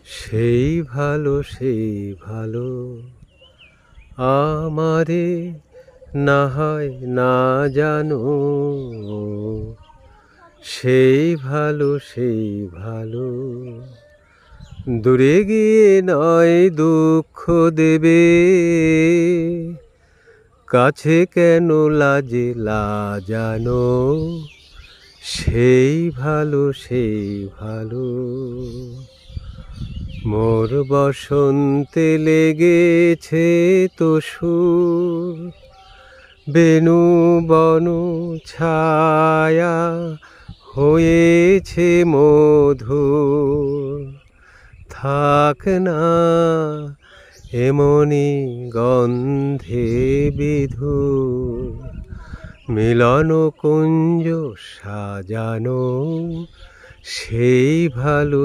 সেই ভালো আমারে না হয় না জানো, সেই ভালো দূরে গিয়ে নয় দুঃখ দেবে, কাছে কেন লাজে লাজানো, সেই ভালো মোর বসন্তে লেগেছে তো সুর, বেনু বনু ছায়া হয়েছে মধুর, থাক না এমনি গন্ধে বিধুর, মিলন কুঞ্জ সাজানো, সেই ভালো